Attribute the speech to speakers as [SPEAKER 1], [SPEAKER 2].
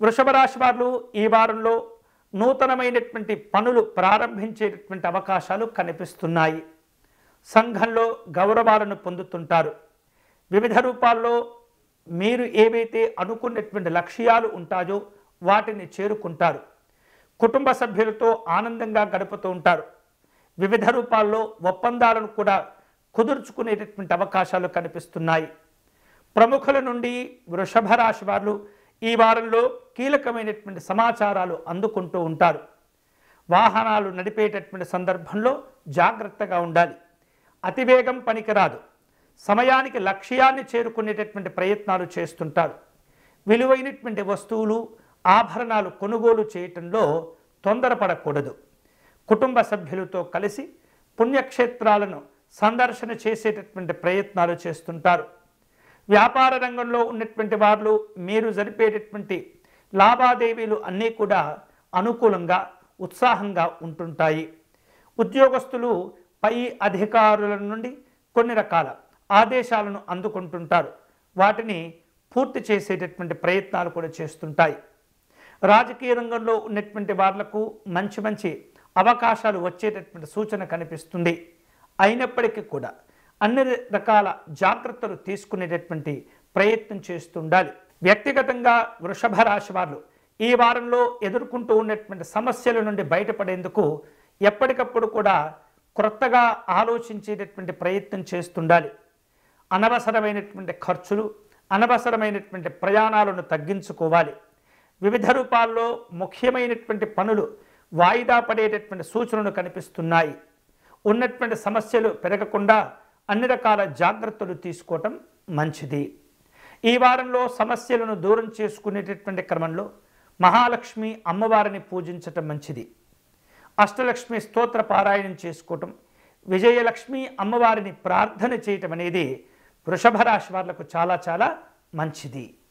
[SPEAKER 1] వృషభ రాశి వారు ఈ వారంలో నూతనమైనటువంటి పనులు ప్రారంభించేటటువంటి అవకాశాలు కనిపిస్తున్నాయి. సంఘంలో గౌరవాలను పొందుతుంటారు. వివిధ రూపాల్లో మీరు ఏవైతే అనుకున్నటువంటి లక్ష్యాలు ఉంటాయో వాటిని చేరుకుంటారు. కుటుంబ సభ్యులతో ఆనందంగా గడుపుతూ ఉంటారు. వివిధ రూపాల్లో ఒప్పందాలను కూడా కుదుర్చుకునేటటువంటి అవకాశాలు కనిపిస్తున్నాయి. ప్రముఖుల నుండి వృషభ రాశి వారు ఈ వారంలో కీలకమైనటువంటి సమాచారాలు అందుకుంటూ ఉంటారు. వాహనాలు నడిపేటటువంటి సందర్భంలో జాగ్రత్తగా ఉండాలి. అతివేగం పనికిరాదు. సమయానికి లక్ష్యాన్ని చేరుకునేటటువంటి ప్రయత్నాలు చేస్తుంటారు. విలువైనటువంటి వస్తువులు ఆభరణాలు కొనుగోలు చేయటంలో తొందరపడకూడదు. కుటుంబ సభ్యులతో కలిసి పుణ్యక్షేత్రాలను సందర్శన చేసేటటువంటి ప్రయత్నాలు చేస్తుంటారు. వ్యాపార రంగంలో ఉన్నటువంటి వారు మీరు జరిపేటటువంటి లావాదేవీలు అన్నీ కూడా అనుకూలంగా ఉత్సాహంగా ఉంటుంటాయి. ఉద్యోగస్తులు పై అధికారుల నుండి కొన్ని రకాల ఆదేశాలను అందుకుంటుంటారు. వాటిని పూర్తి చేసేటటువంటి ప్రయత్నాలు కూడా చేస్తుంటాయి. రాజకీయ రంగంలో ఉన్నటువంటి వాళ్లకు మంచి మంచి అవకాశాలు వచ్చేటటువంటి సూచన కనిపిస్తుంది. అయినప్పటికీ కూడా అన్ని రకాల జాగ్రత్తలు తీసుకునేటటువంటి ప్రయత్నం చేస్తుండాలి. వ్యక్తిగతంగా వృషభ రాశి వారు ఈ వారంలో ఎదుర్కొంటూ ఉన్నటువంటి సమస్యల నుండి బయటపడేందుకు ఎప్పటికప్పుడు కూడా క్రొత్తగా ఆలోచించేటటువంటి ప్రయత్నం చేస్తుండాలి. అనవసరమైనటువంటి ఖర్చులు, అనవసరమైనటువంటి ప్రయాణాలను తగ్గించుకోవాలి. వివిధ రూపాల్లో ముఖ్యమైనటువంటి పనులు వాయిదా పడేటటువంటి సూచనలు కనిపిస్తున్నాయి. ఉన్నటువంటి సమస్యలు పెరగకుండా అన్ని రకాల జాగ్రత్తలు తీసుకోవటం మంచిది. ఈ వారంలో సమస్యలను దూరం చేసుకునేటటువంటి క్రమంలో మహాలక్ష్మి అమ్మవారిని పూజించటం మంచిది. అష్టలక్ష్మి స్తోత్ర పారాయణం చేసుకోవటం, విజయలక్ష్మి అమ్మవారిని ప్రార్థన చేయటం అనేది వృషభ రాశి వాళ్లకు చాలా చాలా మంచిది.